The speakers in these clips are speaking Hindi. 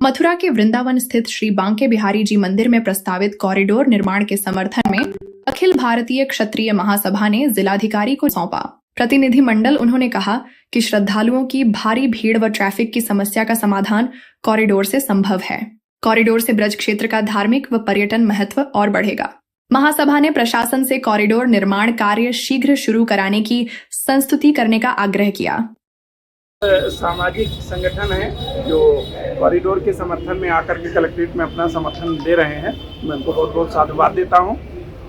मथुरा के वृंदावन स्थित श्री बांके बिहारी जी मंदिर में प्रस्तावित कॉरिडोर निर्माण के समर्थन में अखिल भारतीय क्षत्रिय महासभा ने जिलाधिकारी को सौंपा प्रतिनिधिमंडल। उन्होंने कहा कि श्रद्धालुओं की भारी भीड़ व ट्रैफिक की समस्या का समाधान कॉरिडोर से संभव है। कॉरिडोर से ब्रज क्षेत्र का धार्मिक व पर्यटन महत्व और बढ़ेगा। महासभा ने प्रशासन से कॉरिडोर निर्माण कार्य शीघ्र शुरू कराने की संस्तुति करने का आग्रह किया। सामाजिक संगठन है जो कॉरिडोर के समर्थन में आकर के कलेक्ट्रेट में अपना समर्थन दे रहे हैं, मैं उनको बहुत बहुत साधुवाद देता हूं।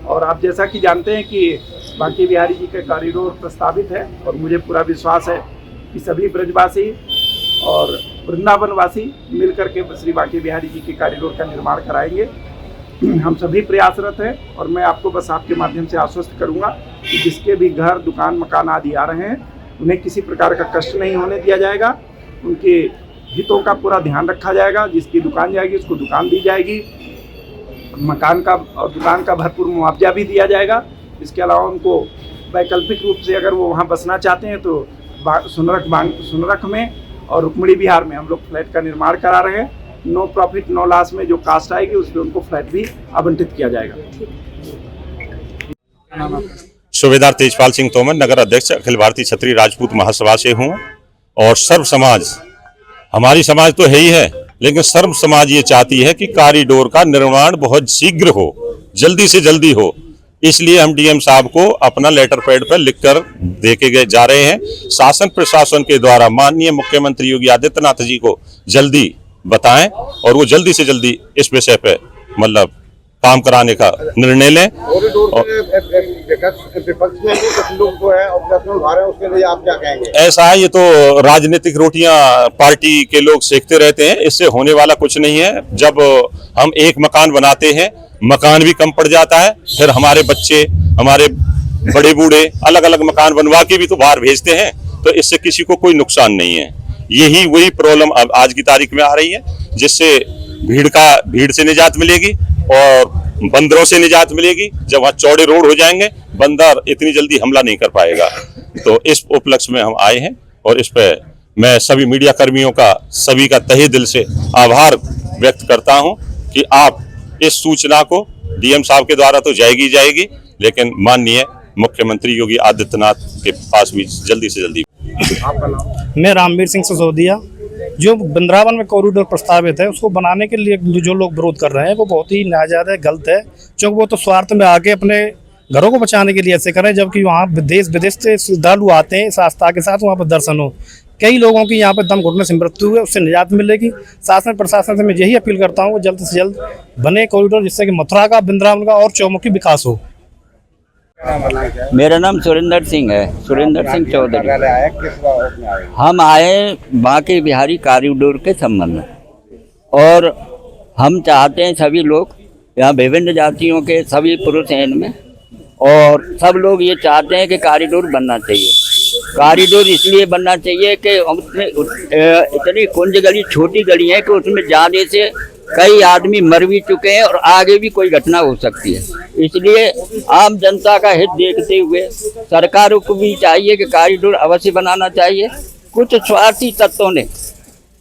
और आप जैसा कि जानते हैं कि बांके बिहारी जी का कॉरिडोर प्रस्तावित है और मुझे पूरा विश्वास है कि सभी ब्रजवासी और वृंदावनवासी मिलकर के श्री बांके बिहारी जी के कॉरिडोर का निर्माण कराएंगे। हम सभी प्रयासरत हैं और मैं आपको बस आपके माध्यम से आश्वस्त करूंगा कि जिसके भी घर, दुकान, मकान आदि आ रहे हैं उन्हें किसी प्रकार का कष्ट नहीं होने दिया जाएगा। उनके हितों का पूरा ध्यान रखा जाएगा। जिसकी दुकान जाएगी उसको दुकान दी जाएगी, मकान का और दुकान का भरपूर मुआवजा भी दिया जाएगा। इसके अलावा उनको वैकल्पिक रूप से अगर वो वहाँ बसना चाहते हैं तो सुनरख में और रुक्मणी विहार में हम लोग फ्लैट का निर्माण करा रहे हैं। नो प्रॉफिट नो लॉस में जो कास्ट आएगी उस पर उनको फ्लैट भी आवंटित किया जाएगा। सूबेदार तेजपाल सिंह तोमर, नगर अध्यक्ष अखिल भारतीय क्षत्रिय राजपूत महासभा से हूँ। और सर्व समाज, हमारी समाज तो है ही है, लेकिन सर्व समाज ये चाहती है कि कॉरिडोर का निर्माण बहुत शीघ्र हो, जल्दी से जल्दी हो। इसलिए हम डीएम साहब को अपना लेटर पैड पर लिखकर देके जा रहे हैं। शासन प्रशासन के द्वारा माननीय मुख्यमंत्री योगी आदित्यनाथ जी को जल्दी बताएं और वो जल्दी से जल्दी इस विषय पे मतलब काम कराने का निर्णय लें। विपक्ष में कुछ लोग जो है ऑब्जेक्शन उठा रहे हैं, उसके लिए आप क्या कहेंगे? ऐसा है, ये तो राजनीतिक रोटियां पार्टी के लोग सेकते रहते हैं, इससे होने वाला कुछ नहीं है। जब हम एक मकान बनाते हैं, मकान भी कम पड़ जाता है, फिर हमारे बच्चे, हमारे बड़े बूढ़े अलग अलग मकान बनवा के भी तो बाहर भेजते हैं, तो इससे किसी को कोई नुकसान नहीं है। यही वही प्रॉब्लम अब आज की तारीख में आ रही है, जिससे भीड़ से निजात मिलेगी और बंदरों से निजात मिलेगी। जब वहाँ चौड़े रोड हो जाएंगे, बंदर इतनी जल्दी हमला नहीं कर पाएगा। तो इस उपलक्ष्य में हम आए हैं और इस पर मैं सभी मीडिया कर्मियों का, सभी का तहे दिल से आभार व्यक्त करता हूं कि आप इस सूचना को डीएम साहब के द्वारा तो जाएगी, लेकिन माननीय मुख्यमंत्री योगी आदित्यनाथ के पास भी जल्दी से जल्दी। मैं रामवीर सिंह सिसोदिया। जो वृंदावन में कॉरिडोर प्रस्तावित है उसको बनाने के लिए जो लोग विरोध कर रहे हैं वो बहुत ही नाजायज है, गलत है। क्योंकि वो तो स्वार्थ में आके अपने घरों को बचाने के लिए ऐसे कर रहे हैं, जबकि वहाँ देश विदेश से श्रद्धालु आते हैं इस आस्था के साथ, वहाँ पर दर्शन हो। कई लोगों की यहाँ पर दम घुटने से मृत्यु हुई, उससे निजात मिलेगी। शासन प्रशासन से मैं यही अपील करता हूँ जल्द से जल्द बने कॉरिडोर, जिससे कि मथुरा का, वृंदावन का और चौमुखी विकास हो। मेरा नाम सुरेंद्र सिंह है, सुरेंद्र सिंह चौधरी। हम आए बांके बिहारी कॉरिडोर के संबंध में, और हम चाहते हैं सभी लोग, यहाँ विभिन्न जातियों के सभी पुरुष हैं इनमें, और सब लोग ये चाहते हैं कि कॉरिडोर बनना चाहिए। कॉरिडोर इसलिए बनना चाहिए कि उसमें इतनी कुंज गली, छोटी गली है कि उसमें जाने से कई आदमी मर भी चुके हैं और आगे भी कोई घटना हो सकती है। इसलिए आम जनता का हित देखते हुए सरकारों को भी चाहिए कि कॉरिडोर अवश्य बनाना चाहिए। कुछ स्वार्थी तत्वों ने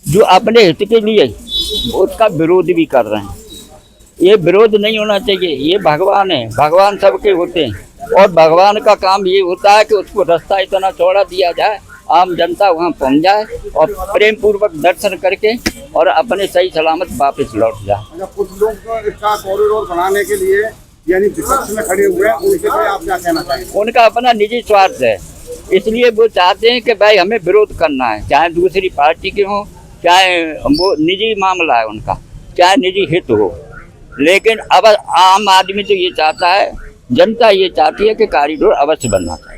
जो अपने हित के लिए उसका विरोध भी कर रहे हैं, ये विरोध नहीं होना चाहिए। ये भगवान है, भगवान सबके होते हैं, और भगवान का काम ये होता है कि उसको रास्ता इतना चौड़ा दिया जाए, आम जनता वहाँ पहुँच जाए और प्रेम पूर्वक दर्शन करके और अपने सही सलामत वापस लौट जाए। कुछ लोग इसका कॉरिडोर बनाने के लिए यानी विपक्ष में खड़े हुए हैं, उनके लिए आप क्या कहना चाहेंगे? उनका अपना निजी स्वार्थ है, इसलिए वो चाहते हैं कि भाई हमें विरोध करना है, चाहे दूसरी पार्टी के हों, चाहे वो निजी मामला है उनका, चाहे निजी हित हो। लेकिन अब आम आदमी तो ये चाहता है, जनता ये चाहती है कि कॉरिडोर अवश्य बनना चाहिए।